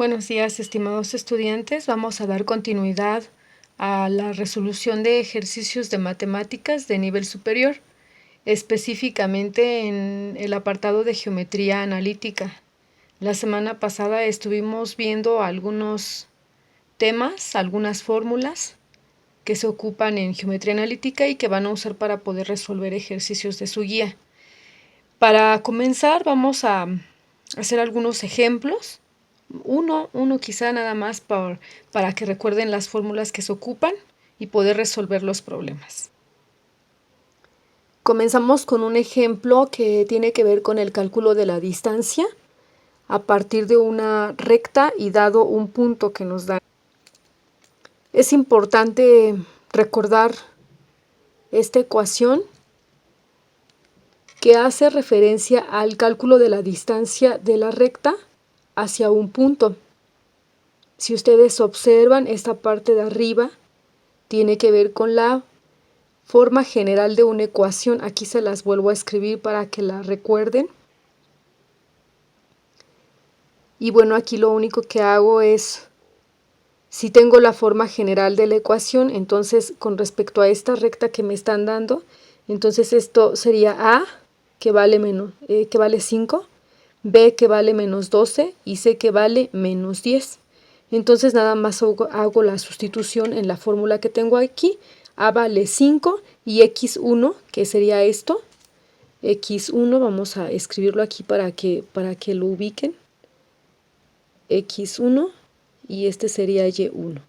Buenos días, estimados estudiantes. Vamos a dar continuidad a la resolución de ejercicios de matemáticas de nivel superior, específicamente en el apartado de geometría analítica. La semana pasada estuvimos viendo algunos temas, algunas fórmulas que se ocupan en geometría analítica y que van a usar para poder resolver ejercicios de su guía. Para comenzar, vamos a hacer algunos ejemplos. Uno quizá nada más para que recuerden las fórmulas que se ocupan y poder resolver los problemas. Comenzamos con un ejemplo que tiene que ver con el cálculo de la distancia a partir de una recta y dado un punto que nos da. Es importante recordar esta ecuación que hace referencia al cálculo de la distancia de la recta hacia un punto. Si ustedes observan, esta parte de arriba tiene que ver con la forma general de una ecuación. Aquí se las vuelvo a escribir para que la recuerden. Y bueno, aquí lo único que hago es, si tengo la forma general de la ecuación, entonces con respecto a esta recta que me están dando, entonces esto sería A, que vale 5, B, que vale menos 12, y C, que vale menos 10. Entonces nada más hago la sustitución en la fórmula que tengo aquí. A vale 5 y x1, que sería esto. x1, vamos a escribirlo aquí para que lo ubiquen. x1 y este sería y1.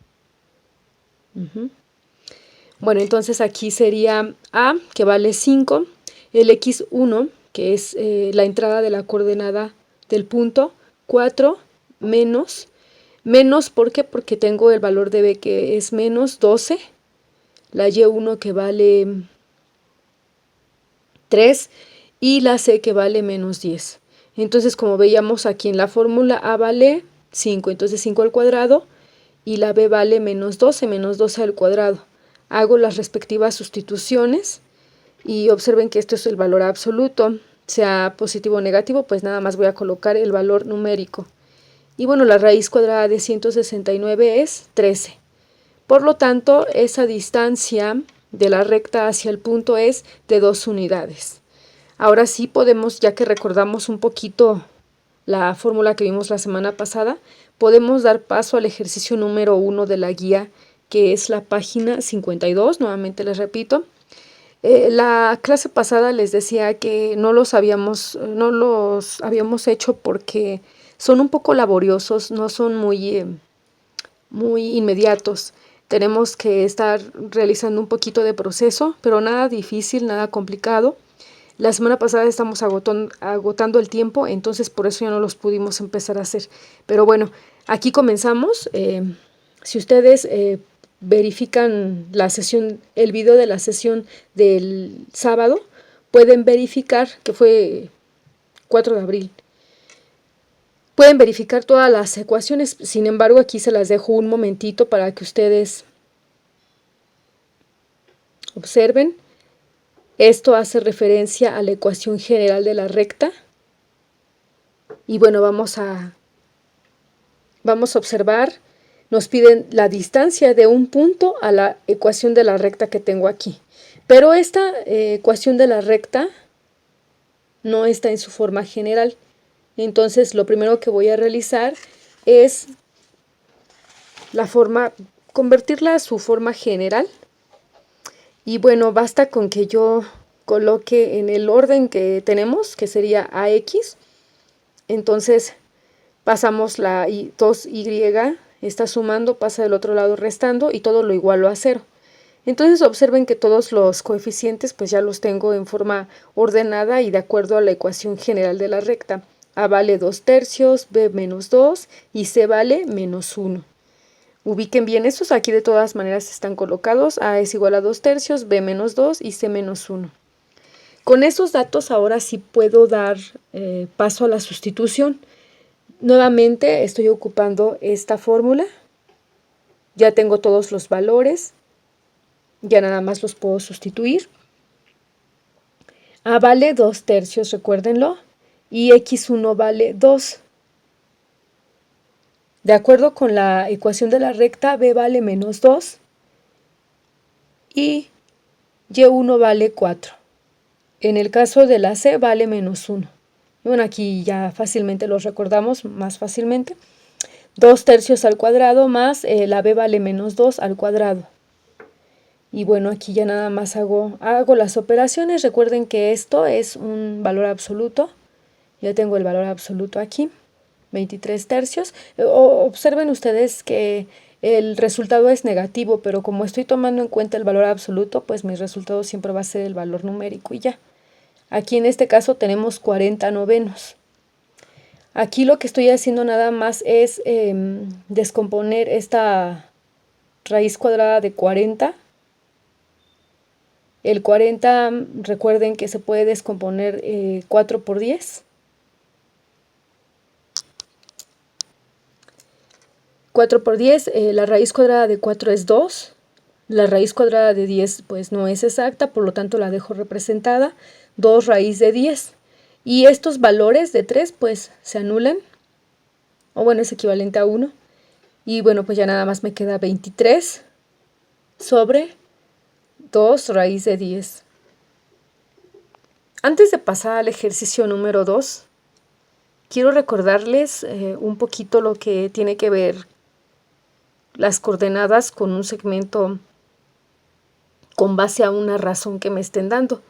Bueno, entonces aquí sería A, que vale 5, el x1, que es la entrada de la coordenada del punto, 4 menos, ¿por qué? Porque tengo el valor de B que es menos 12, la y1 que vale 3 y la C que vale menos 10. Entonces, como veíamos aquí en la fórmula, A vale 5, entonces 5 al cuadrado, y la B vale menos 12 al cuadrado. Hago las respectivas sustituciones y observen que esto es el valor absoluto, sea positivo o negativo, pues nada más voy a colocar el valor numérico. Y bueno, la raíz cuadrada de 169 es 13. Por lo tanto, esa distancia de la recta hacia el punto es de 2 unidades. Ahora sí podemos, ya que recordamos un poquito la fórmula que vimos la semana pasada, podemos dar paso al ejercicio número 1 de la guía, que es la página 52, nuevamente les repito. La clase pasada les decía que no los habíamos hecho porque son un poco laboriosos, no son muy inmediatos. Tenemos que estar realizando un poquito de proceso, pero nada difícil, nada complicado. La semana pasada estamos agotando el tiempo, entonces por eso ya no los pudimos empezar a hacer. Pero bueno, aquí comenzamos. Si ustedes verifican la sesión, el video de la sesión del sábado, pueden verificar que fue 4 de abril. Pueden verificar todas las ecuaciones, sin embargo aquí se las dejo un momentito para que ustedes observen. Esto hace referencia a la ecuación general de la recta. Y bueno, vamos a observar, nos piden la distancia de un punto a la ecuación de la recta que tengo aquí. Pero esta ecuación de la recta no está en su forma general. Entonces lo primero que voy a realizar es convertirla a su forma general. Y bueno, basta con que yo coloque en el orden que tenemos, que sería AX. Entonces pasamos la 2Y, está sumando, pasa del otro lado restando y todo lo igualo a 0. Entonces observen que todos los coeficientes pues ya los tengo en forma ordenada y de acuerdo a la ecuación general de la recta. A vale 2/3, B menos 2 y C vale menos 1. Ubiquen bien estos, aquí de todas maneras están colocados. A es igual a 2/3, B menos 2 y C menos 1. Con estos datos ahora sí puedo dar paso a la sustitución. Nuevamente estoy ocupando esta fórmula. Ya tengo todos los valores. Ya nada más los puedo sustituir. A vale 2/3, recuérdenlo. Y x1 vale 2. De acuerdo con la ecuación de la recta, b vale menos 2 y y1 vale 4. En el caso de la c vale menos 1. Bueno, aquí ya fácilmente los recordamos, más fácilmente. 2 tercios al cuadrado más la b vale menos 2 al cuadrado. Y bueno, aquí ya nada más hago las operaciones. Recuerden que esto es un valor absoluto. Ya tengo el valor absoluto aquí, 23 tercios. Observen ustedes que el resultado es negativo, pero como estoy tomando en cuenta el valor absoluto, pues mi resultado siempre va a ser el valor numérico y ya. Aquí en este caso tenemos 40 novenos. Aquí lo que estoy haciendo nada más es descomponer esta raíz cuadrada de 40. El 40, recuerden que se puede descomponer 4 por 10. 4 por 10, la raíz cuadrada de 4 es 2. La raíz cuadrada de 10 pues no es exacta, por lo tanto la dejo representada. 2 raíz de 10. Y estos valores de 3 pues se anulan. O bueno, es equivalente a 1. Y bueno, pues ya nada más me queda 23 sobre 2 raíz de 10. Antes de pasar al ejercicio número 2, quiero recordarles un poquito lo que tiene que ver las coordenadas con un segmento con base a una razón que me estén dando.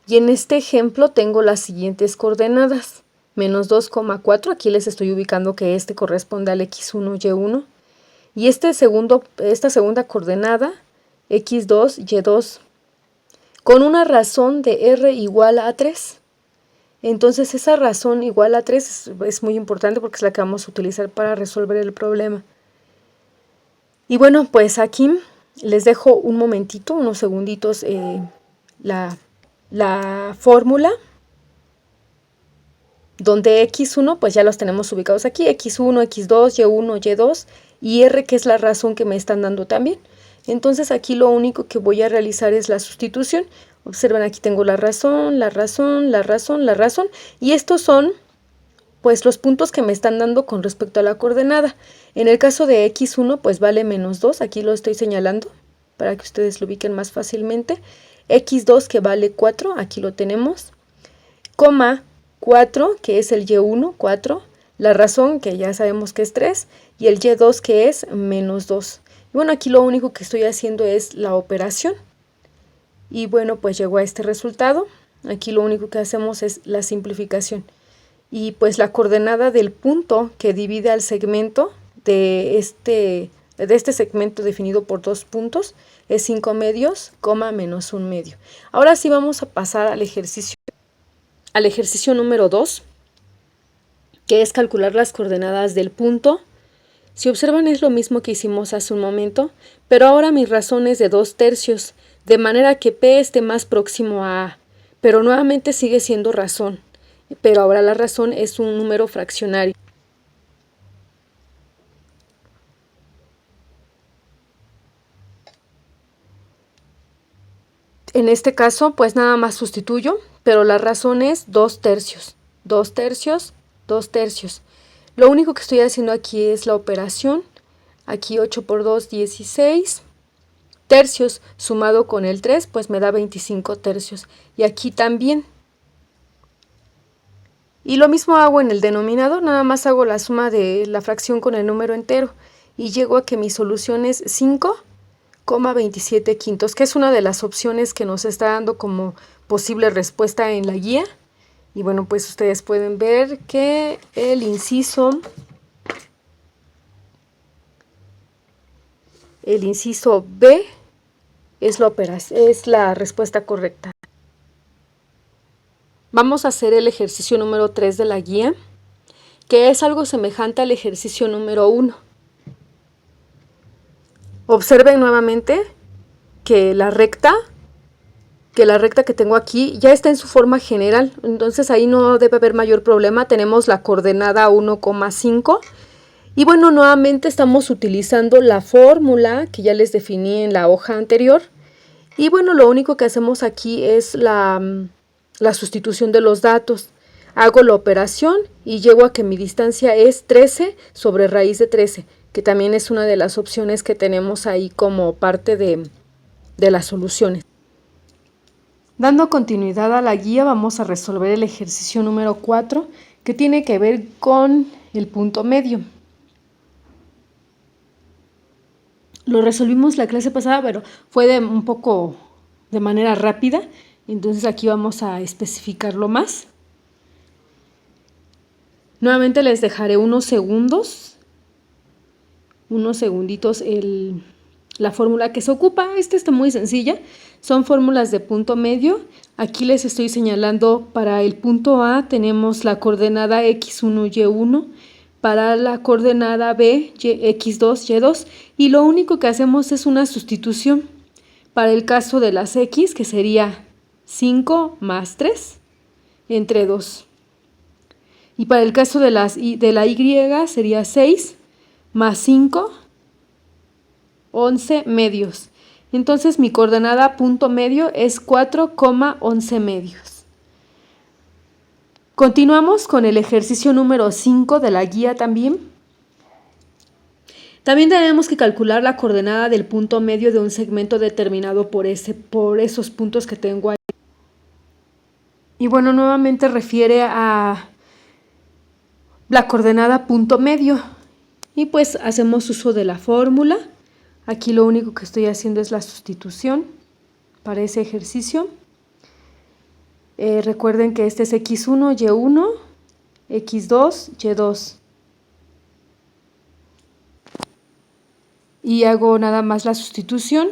Y en este ejemplo tengo las siguientes coordenadas. Menos 2,4, aquí les estoy ubicando que este corresponde al x1, y1. Y esta segunda coordenada, x2, y2, con una razón de r igual a 3. Entonces esa razón igual a 3 es muy importante porque es la que vamos a utilizar para resolver el problema. Y bueno, pues aquí les dejo un momentito, unos segunditos, la fórmula, donde x1 pues ya los tenemos ubicados aquí, x1, x2, y1, y2 y r, que es la razón que me están dando también. Entonces aquí lo único que voy a realizar es la sustitución. Observen, aquí tengo la razón, la razón, la razón, la razón, y estos son pues los puntos que me están dando con respecto a la coordenada. En el caso de x1 pues vale menos 2, aquí lo estoy señalando para que ustedes lo ubiquen más fácilmente. x2 que vale 4, aquí lo tenemos, coma 4 que es el y1, 4, la razón que ya sabemos que es 3 y el y2 que es menos 2. Y bueno, aquí lo único que estoy haciendo es la operación. Y bueno, pues llegó a este resultado. Aquí lo único que hacemos es la simplificación. Y pues la coordenada del punto que divide al segmento de este segmento definido por 2 puntos es 5 medios, menos 1 medio. Ahora sí vamos a pasar al ejercicio número 2, que es calcular las coordenadas del punto. Si observan es lo mismo que hicimos hace un momento, pero ahora mi razón es de 2 tercios, de manera que P esté más próximo a A, pero nuevamente sigue siendo razón, pero ahora la razón es un número fraccionario. En este caso, pues nada más sustituyo, pero la razón es 2 tercios, 2 tercios, 2 tercios. Lo único que estoy haciendo aquí es la operación. Aquí 8 por 2, 16 tercios, sumado con el 3, pues me da 25 tercios. Y aquí también. Y lo mismo hago en el denominador, nada más hago la suma de la fracción con el número entero. Y llego a que mi solución es 5,27 quintos, que es una de las opciones que nos está dando como posible respuesta en la guía. Y bueno, pues ustedes pueden ver que el inciso B es la respuesta correcta. Vamos a hacer el ejercicio número 3 de la guía, que es algo semejante al ejercicio número 1. Observen nuevamente que la recta que tengo aquí ya está en su forma general, entonces ahí no debe haber mayor problema. Tenemos la coordenada 1,5 y bueno, nuevamente estamos utilizando la fórmula que ya les definí en la hoja anterior. Y bueno, lo único que hacemos aquí es la sustitución de los datos. Hago la operación y llego a que mi distancia es 13 sobre raíz de 13, que también es una de las opciones que tenemos ahí como parte de las soluciones. Dando continuidad a la guía, vamos a resolver el ejercicio número 4, que tiene que ver con el punto medio. Lo resolvimos la clase pasada, pero fue un poco de manera rápida, entonces aquí vamos a especificarlo más. Nuevamente les dejaré unos segunditos la fórmula que se ocupa. Esta está muy sencilla, son fórmulas de punto medio. Aquí les estoy señalando para el punto A tenemos la coordenada x1, y1, para la coordenada B, x2, y2, y lo único que hacemos es una sustitución. Para el caso de las x, que sería 5 más 3 entre 2. Y para el caso de la y sería 6 más 5, 11 medios. Entonces mi coordenada punto medio es 4,11 medios. Continuamos con el ejercicio número 5 de la guía también. También tenemos que calcular la coordenada del punto medio de un segmento determinado por esos puntos que tengo ahí. Y bueno, nuevamente refiere a la coordenada punto medio. Y pues hacemos uso de la fórmula. Aquí lo único que estoy haciendo es la sustitución para ese ejercicio. Recuerden que este es x1, y1, x2, y2. Y hago nada más la sustitución.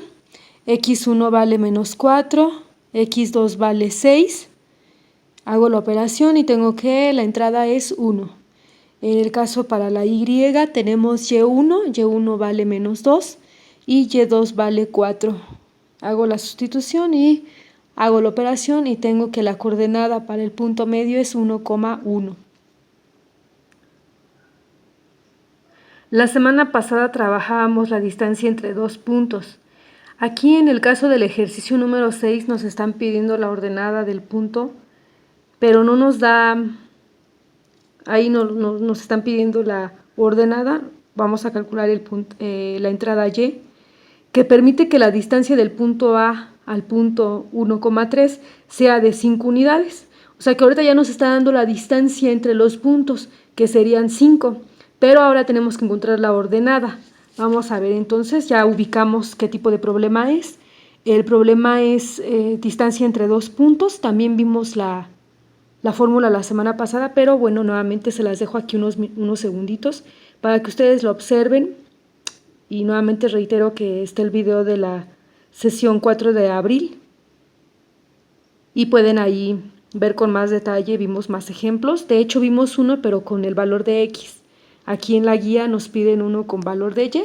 x1 vale menos 4, x2 vale 6. Hago la operación y tengo que la entrada es 1. En el caso para la y tenemos y1 vale menos 2 y y2 vale 4. Hago la sustitución y hago la operación y tengo que la coordenada para el punto medio es 1,1. La semana pasada trabajábamos la distancia entre dos puntos. Aquí en el caso del ejercicio número 6 nos están pidiendo la ordenada del punto, pero no nos da, ahí nos están pidiendo la ordenada. Vamos a calcular la entrada y, que permite que la distancia del punto A al punto 1,3 sea de 5 unidades. O sea que ahorita ya nos está dando la distancia entre los puntos, que serían 5, pero ahora tenemos que encontrar la ordenada. Vamos a ver, entonces ya ubicamos qué tipo de problema es. El problema es distancia entre dos puntos. También vimos la fórmula la semana pasada, pero bueno, nuevamente se las dejo aquí unos segunditos para que ustedes lo observen. Y nuevamente reitero que está el video de la sesión 4 de abril y pueden ahí ver con más detalle. Vimos más ejemplos, de hecho vimos uno pero con el valor de x. Aquí en la guía nos piden uno con valor de y.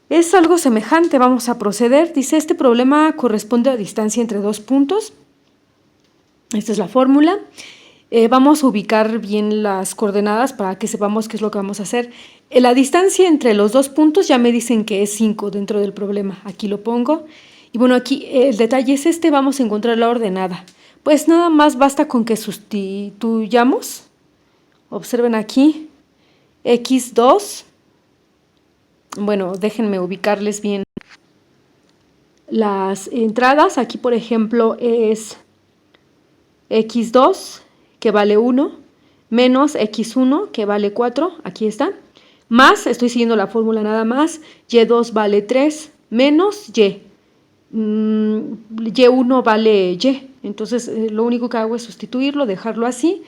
Es algo semejante, vamos a proceder. Dice, este problema corresponde a distancia entre dos puntos. Esta es la fórmula. Vamos a ubicar bien las coordenadas para que sepamos qué es lo que vamos a hacer. La distancia entre los dos puntos ya me dicen que es 5 dentro del problema. Aquí lo pongo. Y bueno, aquí el detalle es este, vamos a encontrar la ordenada. Pues nada más basta con que sustituyamos. Observen aquí, x2. Bueno, déjenme ubicarles bien las entradas. Aquí, por ejemplo, es x2, que vale 1, menos x1, que vale 4, aquí está, más, estoy siguiendo la fórmula nada más, y2 vale 3, menos y. Y1 vale y, entonces lo único que hago es sustituirlo, dejarlo así.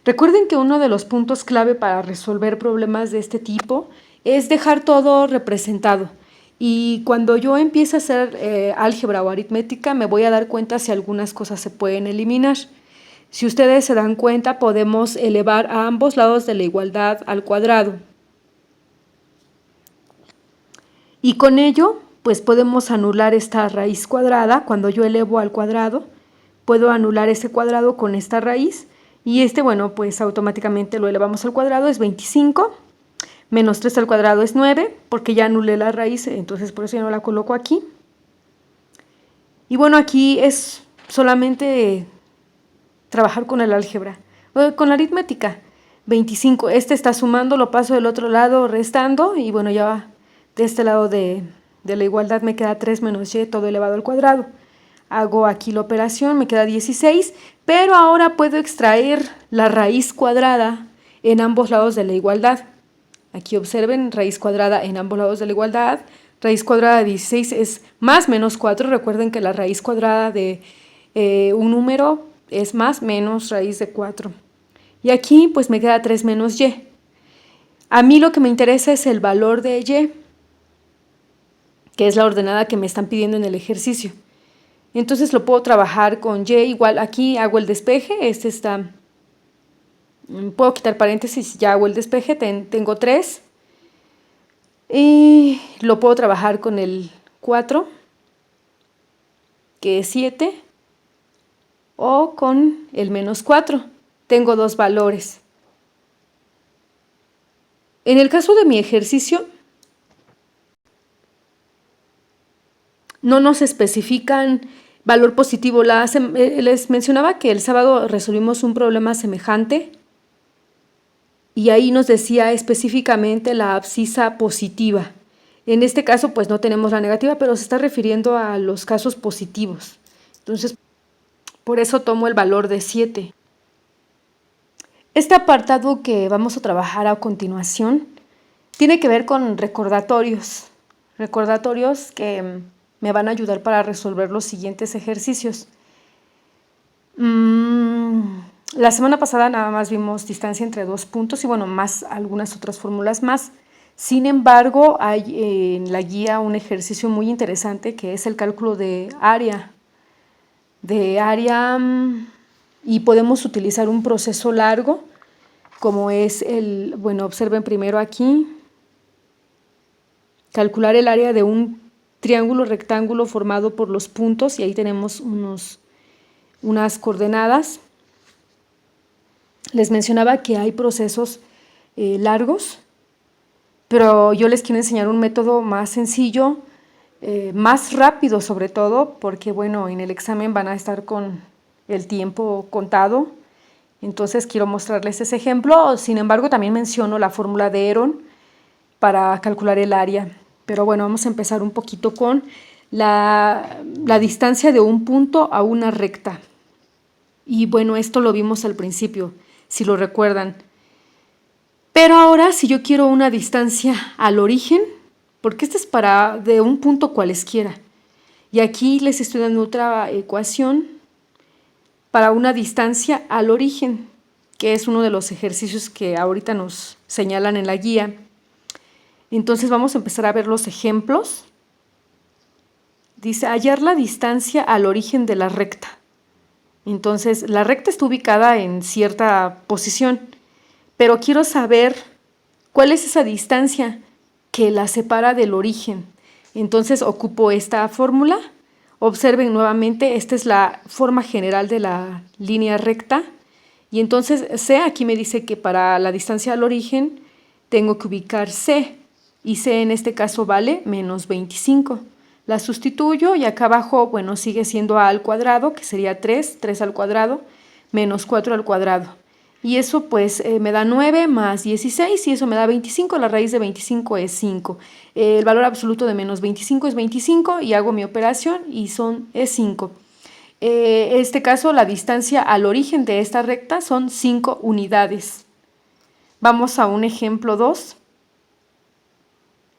Recuerden que uno de los puntos clave para resolver problemas de este tipo es dejar todo representado. Y cuando yo empiece a hacer álgebra o aritmética, me voy a dar cuenta si algunas cosas se pueden eliminar. Si ustedes se dan cuenta, podemos elevar a ambos lados de la igualdad al cuadrado. Y con ello, pues podemos anular esta raíz cuadrada. Cuando yo elevo al cuadrado, puedo anular ese cuadrado con esta raíz. Y bueno, pues automáticamente lo elevamos al cuadrado, es 25. Menos 3 al cuadrado es 9, porque ya anulé la raíz, entonces por eso ya no la coloco aquí. Y bueno, aquí es solamente trabajar con el álgebra. Con la aritmética. 25, este está sumando, lo paso del otro lado restando y bueno, ya de este lado de la igualdad me queda 3 menos y todo elevado al cuadrado. Hago aquí la operación, me queda 16, pero ahora puedo extraer la raíz cuadrada en ambos lados de la igualdad. Aquí observen, raíz cuadrada en ambos lados de la igualdad. Raíz cuadrada de 16 es más menos 4. Recuerden que la raíz cuadrada de un número es más menos raíz de 4. Y aquí pues me queda 3 menos y. A mí lo que me interesa es el valor de y, que es la ordenada que me están pidiendo en el ejercicio. Entonces lo puedo trabajar con y igual. Aquí hago el despeje, este está... Puedo quitar paréntesis, ya hago el despeje, tengo 3. Y lo puedo trabajar con el 4, que es 7, o con el menos 4. Tengo dos valores. En el caso de mi ejercicio, no nos especifican valor positivo. Les mencionaba que el sábado resolvimos un problema semejante y ahí nos decía específicamente la abscisa positiva. En este caso pues no tenemos la negativa, pero se está refiriendo a los casos positivos. Entonces, por eso tomo el valor de 7. Este apartado que vamos a trabajar a continuación tiene que ver con recordatorios. Recordatorios que me van a ayudar para resolver los siguientes ejercicios. La semana pasada nada más vimos distancia entre dos puntos y bueno, más algunas otras fórmulas más. Sin embargo, hay en la guía un ejercicio muy interesante que es el cálculo de área. Y podemos utilizar un proceso largo como es observen primero aquí, calcular el área de un triángulo rectángulo formado por los puntos y ahí tenemos unas coordenadas. Les mencionaba que hay procesos largos, pero yo les quiero enseñar un método más sencillo, más rápido sobre todo, porque bueno, en el examen van a estar con el tiempo contado, entonces quiero mostrarles ese ejemplo. Sin embargo, también menciono la fórmula de Heron para calcular el área. Pero bueno, vamos a empezar un poquito con la distancia de un punto a una recta. Y bueno, esto lo vimos al principio, si lo recuerdan. Pero ahora, si yo quiero una distancia al origen, porque este es de un punto cualesquiera, y aquí les estoy dando otra ecuación para una distancia al origen, que es uno de los ejercicios que ahorita nos señalan en la guía. Entonces vamos a empezar a ver los ejemplos. Dice, hallar la distancia al origen de la recta. Entonces, la recta está ubicada en cierta posición, pero quiero saber cuál es esa distancia que la separa del origen. Entonces, ocupo esta fórmula. Observen nuevamente, esta es la forma general de la línea recta. Y entonces, C, aquí me dice que para la distancia al origen tengo que ubicar C. Y C en este caso vale menos 25. La sustituyo y acá abajo, bueno, sigue siendo a al cuadrado, que sería 3 al cuadrado, menos 4 al cuadrado. Y eso pues me da 9 más 16 y eso me da 25, la raíz de 25 es 5. El valor absoluto de menos 25 es 25 y hago mi operación y es 5. En este caso la distancia al origen de esta recta son 5 unidades. Vamos a un ejemplo 2.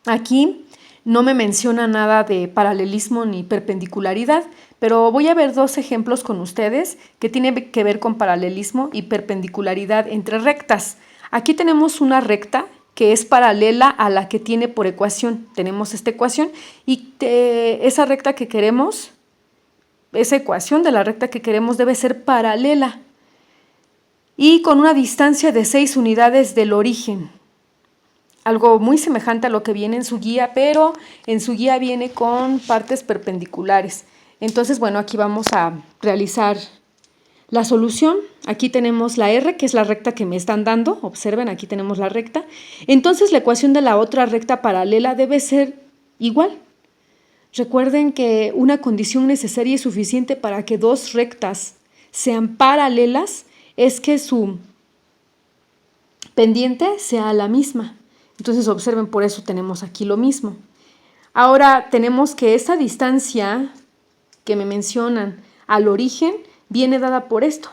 Aquí no me menciona nada de paralelismo ni perpendicularidad, pero voy a ver dos ejemplos con ustedes que tienen que ver con paralelismo y perpendicularidad entre rectas. Aquí tenemos una recta que es paralela a la que tiene por ecuación. Tenemos esta ecuación y esa recta que queremos, esa ecuación de la recta que queremos debe ser paralela y con una distancia de 6 unidades del origen. Algo muy semejante a lo que viene en su guía, pero en su guía viene con partes perpendiculares. Entonces, bueno, aquí vamos a realizar la solución. Aquí tenemos la R, que es la recta que me están dando. Observen, aquí tenemos la recta. Entonces, la ecuación de la otra recta paralela debe ser igual. Recuerden que una condición necesaria y suficiente para que dos rectas sean paralelas es que su pendiente sea la misma. Entonces observen, por eso tenemos aquí lo mismo. Ahora tenemos que esta distancia que me mencionan al origen viene dada por esto,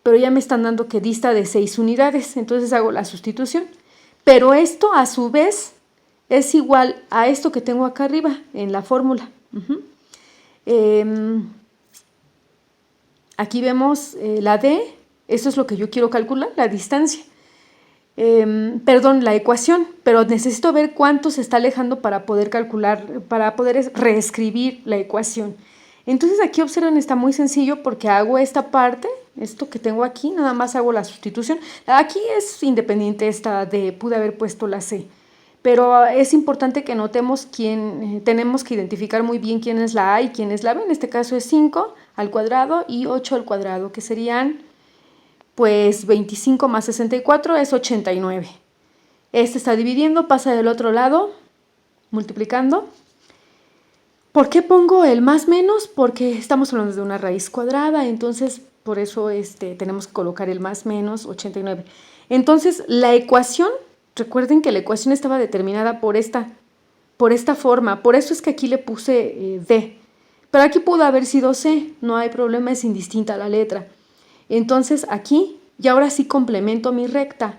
pero ya me están dando que dista de 6 unidades, entonces hago la sustitución. Pero esto a su vez es igual a esto que tengo acá arriba en la fórmula. Aquí vemos la D, eso es lo que yo quiero calcular, la distancia. Perdón, la ecuación, pero necesito ver cuánto se está alejando para poder calcular, para poder reescribir la ecuación. Entonces aquí observen, está muy sencillo porque hago esta parte, esto que tengo aquí, nada más hago la sustitución. Aquí es independiente esta de, pude haber puesto la C, pero es importante que notemos quién, tenemos que identificar muy bien quién es la A y quién es la B. En este caso es 5 al cuadrado y 8 al cuadrado, que serían pues 25 más 64 es 89. Este está dividiendo, pasa del otro lado, multiplicando. ¿Por qué pongo el más menos? Porque estamos hablando de una raíz cuadrada, entonces por eso tenemos que colocar el más menos 89. Entonces la ecuación, recuerden que la ecuación estaba determinada por esta forma, por eso es que aquí le puse D. Pero aquí pudo haber sido C, no hay problema, es indistinta la letra. Entonces aquí, y ahora sí complemento mi recta,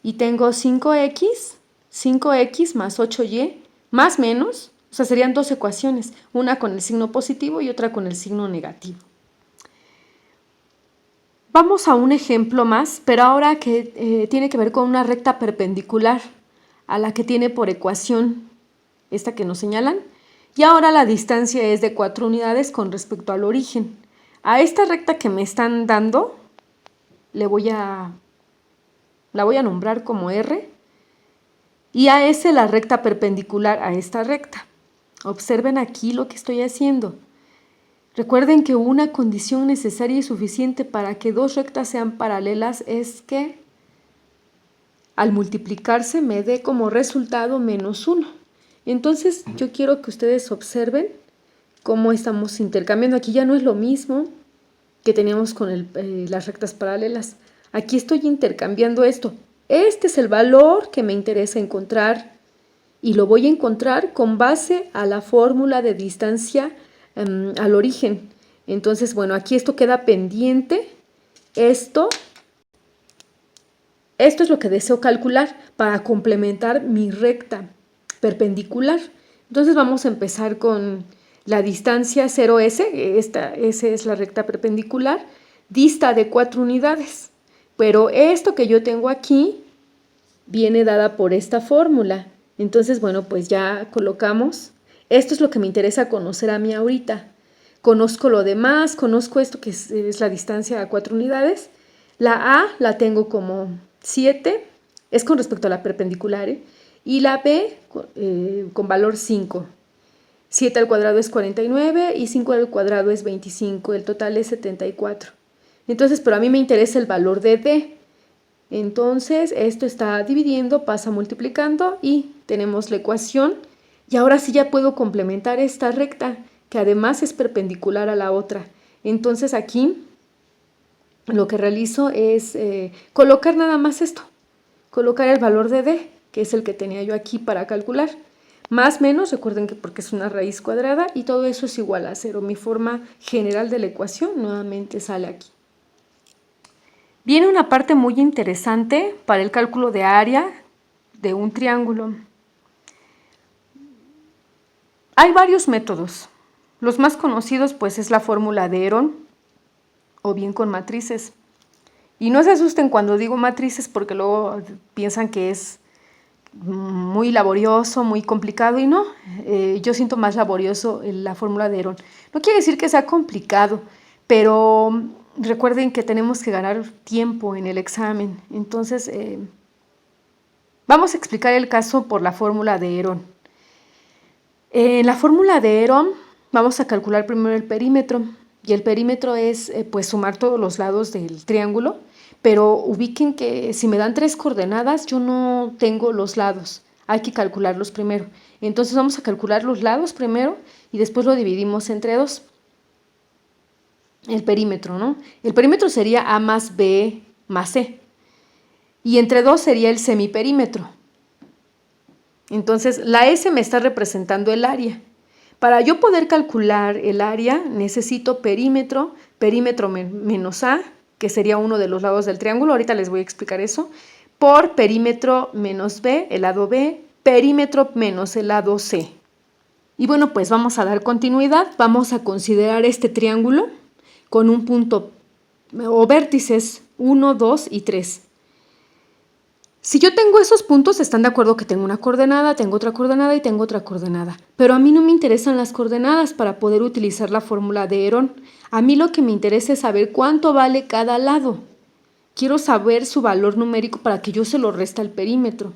y tengo 5x más 8y, más menos, o sea, serían dos ecuaciones, una con el signo positivo y otra con el signo negativo. Vamos a un ejemplo más, pero ahora que tiene que ver con una recta perpendicular a la que tiene por ecuación esta que nos señalan, y ahora la distancia es de 4 unidades con respecto al origen. A esta recta que me están dando, la voy a nombrar como R, y a S la recta perpendicular a esta recta. Observen aquí lo que estoy haciendo. Recuerden que una condición necesaria y suficiente para que dos rectas sean paralelas es que al multiplicarse me dé como resultado menos 1. Entonces yo quiero que ustedes observen cómo estamos intercambiando. Aquí ya no es lo mismo que teníamos con las rectas paralelas. Aquí estoy intercambiando esto. Este es el valor que me interesa encontrar y lo voy a encontrar con base a la fórmula de distancia al origen. Entonces, bueno, aquí esto queda pendiente. Esto es lo que deseo calcular para complementar mi recta perpendicular. Entonces vamos a empezar con la distancia 0S, S es la recta perpendicular, dista de 4 unidades. Pero esto que yo tengo aquí viene dada por esta fórmula. Entonces, bueno, pues ya colocamos. Esto es lo que me interesa conocer a mí ahorita. Conozco lo demás, conozco esto que es la distancia a 4 unidades. La A la tengo como 7, es con respecto a la perpendicular, y la B con valor 5. 7 al cuadrado es 49 y 5 al cuadrado es 25, el total es 74. Entonces, pero a mí me interesa el valor de D. Entonces, esto está dividiendo, pasa multiplicando y tenemos la ecuación. Y ahora sí ya puedo complementar esta recta, que además es perpendicular a la otra. Entonces, aquí lo que realizo es colocar nada más esto. Colocar el valor de D, que es el que tenía yo aquí para calcular. Más menos, recuerden que porque es una raíz cuadrada y todo eso es igual a 0. Mi forma general de la ecuación nuevamente sale aquí. Viene una parte muy interesante para el cálculo de área de un triángulo. Hay varios métodos. Los más conocidos pues es la fórmula de Herón o bien con matrices. Y no se asusten cuando digo matrices porque luego piensan que es muy laborioso, muy complicado, y no, yo siento más laborioso la fórmula de Herón. No quiere decir que sea complicado, pero recuerden que tenemos que ganar tiempo en el examen. Entonces, vamos a explicar el caso por la fórmula de Herón. En la fórmula de Herón vamos a calcular primero el perímetro, y el perímetro es pues sumar todos los lados del triángulo, pero ubiquen que si me dan 3 coordenadas yo no tengo los lados, hay que calcularlos primero. Entonces vamos a calcular los lados primero y después lo dividimos entre 2. El perímetro, ¿no? El perímetro sería A más B más C. y entre 2 sería el semiperímetro. Entonces, la S me está representando el área. Para yo poder calcular el área, necesito perímetro, perímetro menos A, que sería uno de los lados del triángulo, ahorita les voy a explicar eso, por perímetro menos B, el lado B, perímetro menos el lado C. Y bueno, pues vamos a dar continuidad, vamos a considerar este triángulo con un punto o vértices 1, 2 y 3. Si yo tengo esos puntos, están de acuerdo que tengo una coordenada, tengo otra coordenada y tengo otra coordenada. Pero a mí no me interesan las coordenadas para poder utilizar la fórmula de Herón. A mí lo que me interesa es saber cuánto vale cada lado. Quiero saber su valor numérico para que yo se lo reste al perímetro.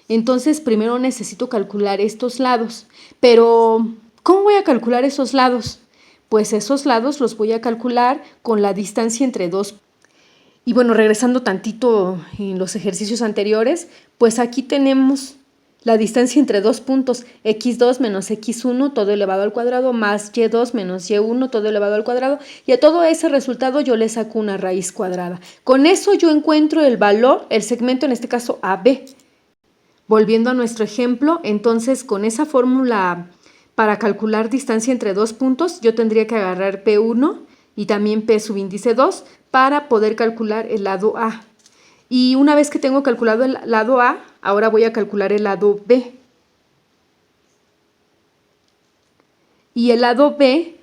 Entonces, primero necesito calcular estos lados. Pero, ¿cómo voy a calcular esos lados? Pues esos lados los voy a calcular con la distancia entre dos. Y bueno, regresando tantito en los ejercicios anteriores, pues aquí tenemos la distancia entre dos puntos, x2 menos x1 todo elevado al cuadrado más y2 menos y1 todo elevado al cuadrado, y a todo ese resultado yo le saco una raíz cuadrada. Con eso yo encuentro el valor, el segmento en este caso AB. Volviendo a nuestro ejemplo, entonces con esa fórmula para calcular distancia entre dos puntos, yo tendría que agarrar P1 y también P subíndice 2 para poder calcular el lado A. Y una vez que tengo calculado el lado A, ahora voy a calcular el lado B. Y el lado B,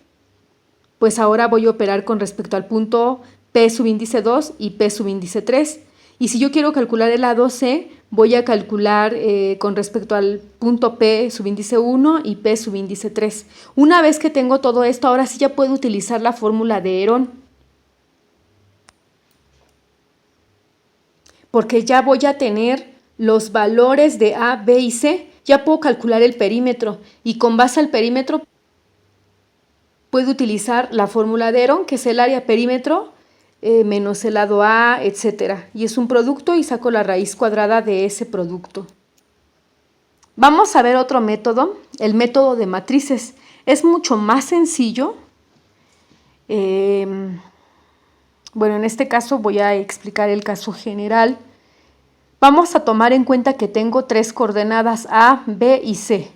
pues ahora voy a operar con respecto al punto P subíndice 2 y P subíndice 3. Y si yo quiero calcular el lado C, voy a calcular con respecto al punto P subíndice 1 y P subíndice 3. Una vez que tengo todo esto, ahora sí ya puedo utilizar la fórmula de Herón. Porque ya voy a tener los valores de A, B y C, ya puedo calcular el perímetro y con base al perímetro puedo utilizar la fórmula de Herón, que es el área perímetro menos el lado A, etc. Y es un producto y saco la raíz cuadrada de ese producto. Vamos a ver otro método, el método de matrices. Es mucho más sencillo. Bueno, en este caso voy a explicar el caso general. Vamos a tomar en cuenta que tengo tres coordenadas A, B y C.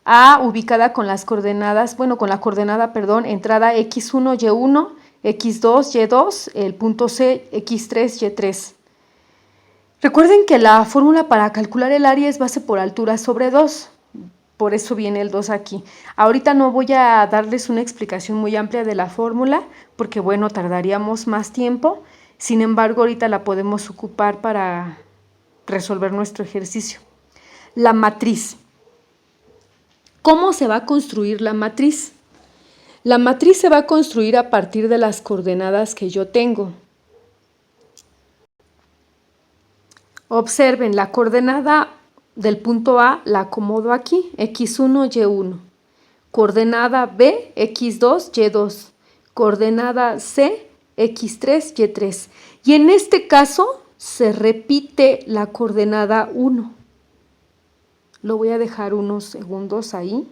A ubicada con las coordenadas, bueno, con la coordenada, perdón, entrada x1, y1, x2, y2, el punto C, x3, y3. Recuerden que la fórmula para calcular el área es base por altura sobre 2. Por eso viene el 2 aquí. Ahorita no voy a darles una explicación muy amplia de la fórmula, porque bueno, tardaríamos más tiempo. Sin embargo, ahorita la podemos ocupar para resolver nuestro ejercicio. La matriz. ¿Cómo se va a construir la matriz? La matriz se va a construir a partir de las coordenadas que yo tengo. Observen, la coordenada del punto A la acomodo aquí, x1, y1. Coordenada B, x2, y2. Coordenada C, x3, y3. Y en este caso se repite la coordenada 1. Lo voy a dejar unos segundos ahí.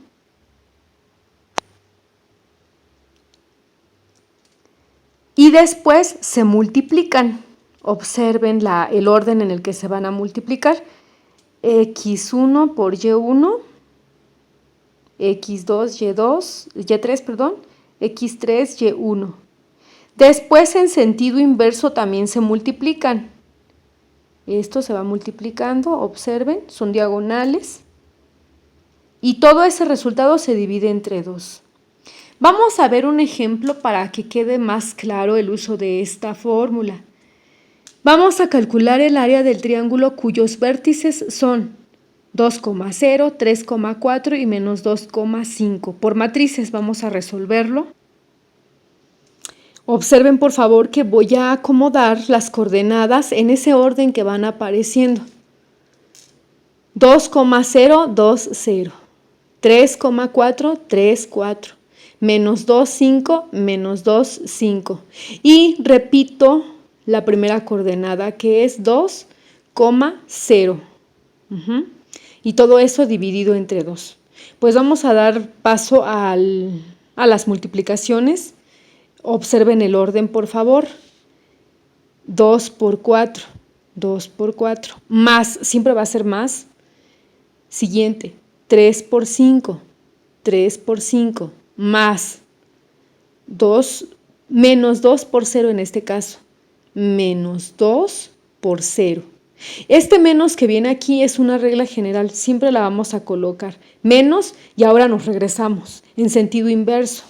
Y después se multiplican. Observen el orden en el que se van a multiplicar. x1 por y1, x2, y3, perdón, x3, y1. Después en sentido inverso también se multiplican. Esto se va multiplicando, observen, son diagonales. Y todo ese resultado se divide entre 2. Vamos a ver un ejemplo para que quede más claro el uso de esta fórmula. Vamos a calcular el área del triángulo cuyos vértices son 2,0, 3,4 y menos 2,5. Por matrices vamos a resolverlo. Observen por favor que voy a acomodar las coordenadas en ese orden que van apareciendo. 2,0, 2, 0. 3,4, 3, 4. Menos 2, 5, menos 2, 5. Y repito la primera coordenada que es 2,0. Y todo eso dividido entre 2. Pues vamos a dar paso a las multiplicaciones. Observen el orden, por favor. 2 por 4. 2 por 4, más, siempre va a ser más. Siguiente, 3 por 5, 3 por 5, más 2, menos 2 por 0 en este caso, menos 2 por 0. Este menos que viene aquí es una regla general, siempre la vamos a colocar. Menos y ahora nos regresamos en sentido inverso.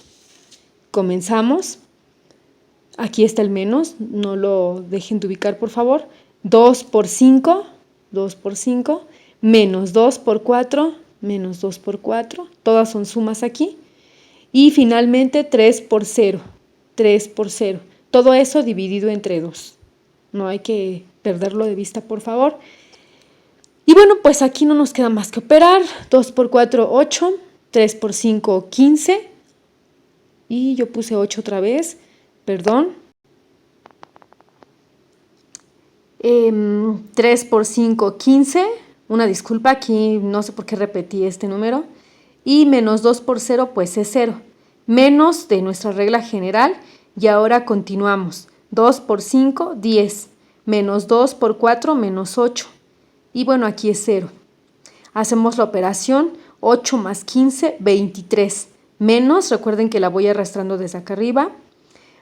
Comenzamos. Aquí está el menos, no lo dejen de ubicar por favor. 2 por 5, 2 por 5, menos 2 por 4, menos 2 por 4. Todas son sumas aquí. Y finalmente 3 por 0, 3 por 0. Todo eso dividido entre 2. No hay que perderlo de vista, por favor. Y bueno, pues aquí no nos queda más que operar. 2 por 4, 8. 3 por 5, 15. Y yo puse 8 otra vez. Perdón. 3 por 5, 15. Una disculpa, aquí no sé por qué repetí este número. Y menos 2 por 0, pues es 0. Menos de nuestra regla general. Y ahora continuamos. 2 por 5, 10. Menos 2 por 4, menos 8. Y bueno, aquí es 0. Hacemos la operación. 8 más 15, 23. Menos, recuerden que la voy arrastrando desde acá arriba.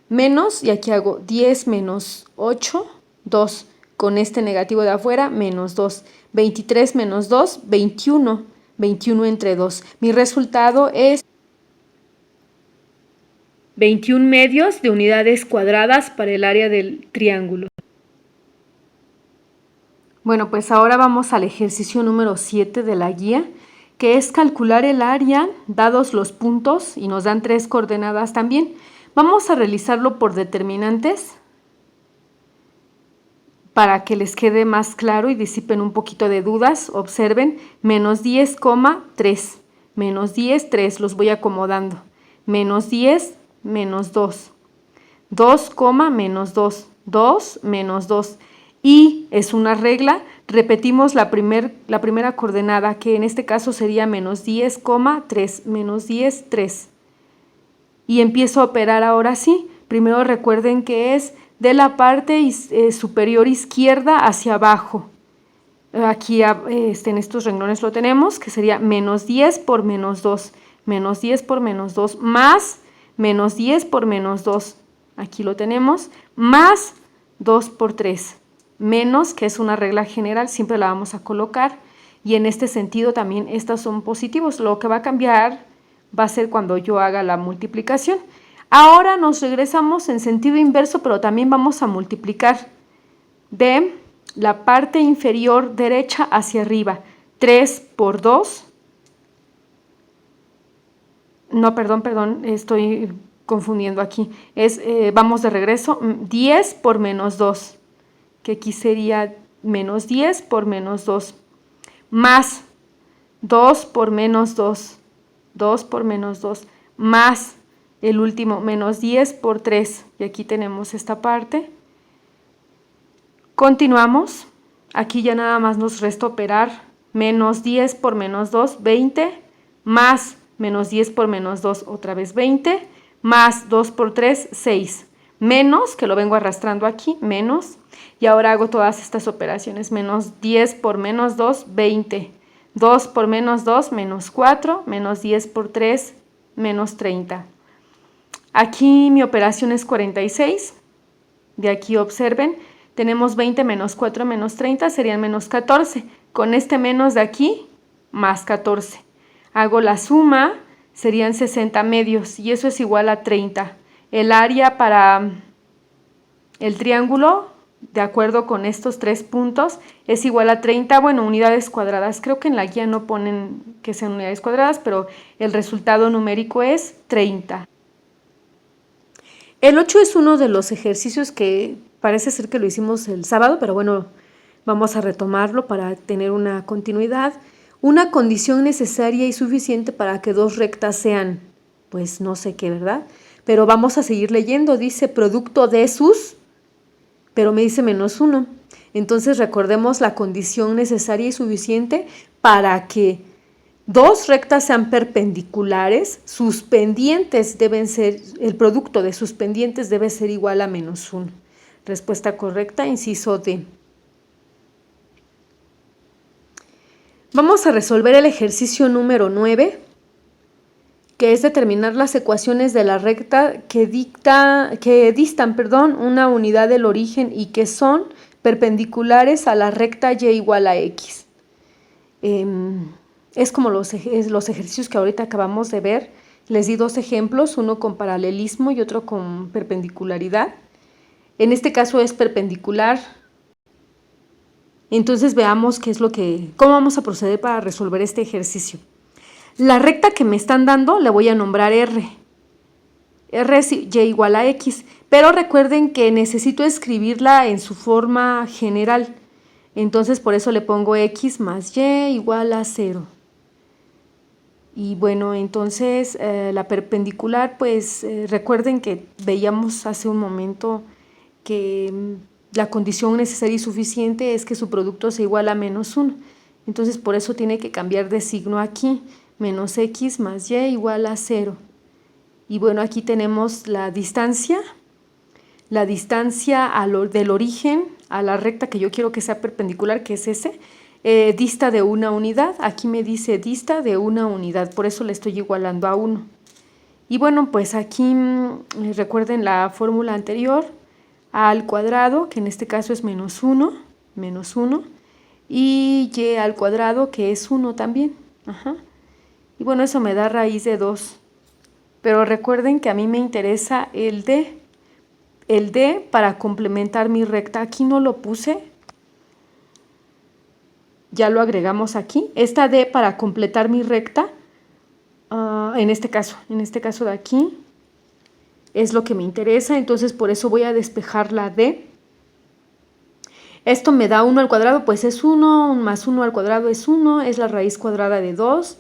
Menos, y aquí hago 10 menos 8, 2. Con este negativo de afuera, menos 2. 23 menos 2, 21. 21 entre 2. Mi resultado es 21 medios de unidades cuadradas para el área del triángulo. Bueno, pues ahora vamos al ejercicio número 7 de la guía, que es calcular el área dados los puntos y nos dan 3 coordenadas también. Vamos a realizarlo por determinantes para que les quede más claro y disipen un poquito de dudas. Observen, menos 10, 3, menos 10, 3, los voy acomodando. Menos 10, menos 2, 2, menos 2, 2, menos 2. Y es una regla, repetimos la primera coordenada, que en este caso sería menos 10, 3, menos 10, 3. Y empiezo a operar ahora sí. Primero recuerden que es de la parte superior izquierda hacia abajo. Aquí en estos renglones lo tenemos, que sería menos 10 por menos 2, menos 10 por menos 2, más menos 10 por menos 2, aquí lo tenemos, más 2 por 3, menos, que es una regla general, siempre la vamos a colocar, y en este sentido también estas son positivos. Lo que va a cambiar va a ser cuando yo haga la multiplicación. Ahora nos regresamos en sentido inverso, pero también vamos a multiplicar de la parte inferior derecha hacia arriba. 3 por 2. No, perdón, estoy confundiendo aquí. Vamos de regreso. 10 por menos 2, que aquí sería menos 10 por menos 2. Más 2 por menos 2. 2 por menos 2. Más el último, menos 10 por 3. Y aquí tenemos esta parte. Continuamos. Aquí ya nada más nos resta operar. Menos 10 por menos 2, 20. Más menos 10 por menos 2, otra vez 20. Más 2 por 3, 6. Menos, que lo vengo arrastrando aquí, menos. Y ahora hago todas estas operaciones. Menos 10 por menos 2, 20. 2 por menos 2, menos 4. Menos 10 por 3, menos 30. Aquí mi operación es 46. De aquí observen. Tenemos 20 menos 4 menos 30, serían menos 14. Con este menos de aquí, más 14. Hago la suma, serían 60 medios, y eso es igual a 30. El área para el triángulo, de acuerdo con estos 3 puntos, es igual a 30, bueno, unidades cuadradas. Creo que en la guía no ponen que sean unidades cuadradas, pero el resultado numérico es 30. El 8 es uno de los ejercicios que parece ser que lo hicimos el sábado, pero bueno, vamos a retomarlo para tener una continuidad. Una condición necesaria y suficiente para que dos rectas sean, pues no sé qué, ¿verdad? Pero vamos a seguir leyendo. Dice producto de sus, pero me dice menos 1. Entonces recordemos la condición necesaria y suficiente para que dos rectas sean perpendiculares, sus pendientes deben ser, el producto de sus pendientes debe ser igual a menos 1. Respuesta correcta, inciso D. Vamos a resolver el ejercicio número 9, que es determinar las ecuaciones de la recta que distan una unidad del origen y que son perpendiculares a la recta y igual a x. Es como los ejercicios que ahorita acabamos de ver. Les di dos ejemplos, uno con paralelismo y otro con perpendicularidad. En este caso es perpendicular. Entonces veamos cómo vamos a proceder para resolver este ejercicio. La recta que me están dando le voy a nombrar R. R es y igual a x, pero recuerden que necesito escribirla en su forma general. Entonces por eso le pongo x más y igual a 0. Y bueno, entonces la perpendicular, pues recuerden que veíamos hace un momento que la condición necesaria y suficiente es que su producto sea igual a menos 1. Entonces por eso tiene que cambiar de signo aquí, menos x más y igual a 0. Y bueno, aquí tenemos la distancia del origen a la recta que yo quiero que sea perpendicular, que es ese, dista de una unidad. Aquí me dice dista de una unidad, por eso le estoy igualando a 1. Y bueno, pues aquí recuerden la fórmula anterior, a al cuadrado, que en este caso es menos 1, y y al cuadrado, que es 1 también. Y bueno, eso me da raíz de 2. Pero recuerden que a mí me interesa el d para complementar mi recta. Aquí no lo puse, ya lo agregamos aquí. Esta d para completar mi recta, en este caso de aquí, es lo que me interesa, entonces por eso voy a despejar la d. Esto me da 1 al cuadrado, pues es 1, más 1 al cuadrado es 1, es la raíz cuadrada de 2.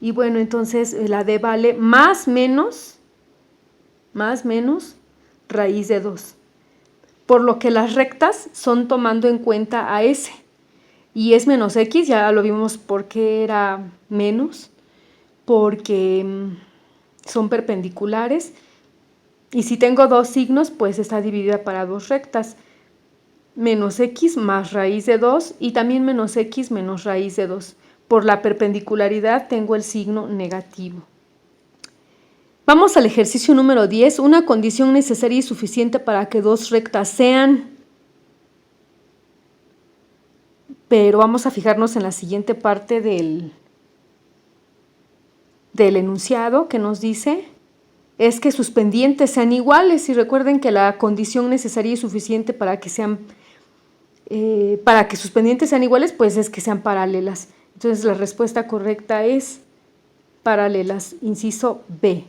Y bueno, entonces la d vale más menos raíz de 2. Por lo que las rectas son tomando en cuenta a s. Y es menos x, ya lo vimos porque era menos, porque son perpendiculares. Y si tengo dos signos, pues está dividida para dos rectas. Menos x más raíz de 2 y también menos x menos raíz de 2. Por la perpendicularidad tengo el signo negativo. Vamos al ejercicio número 10, una condición necesaria y suficiente para que dos rectas sean. Pero vamos a fijarnos en la siguiente parte del enunciado, que nos dice es que sus pendientes sean iguales. Y recuerden que la condición necesaria y suficiente para que sus pendientes sean iguales, pues es que sean paralelas. Entonces la respuesta correcta es paralelas, inciso B.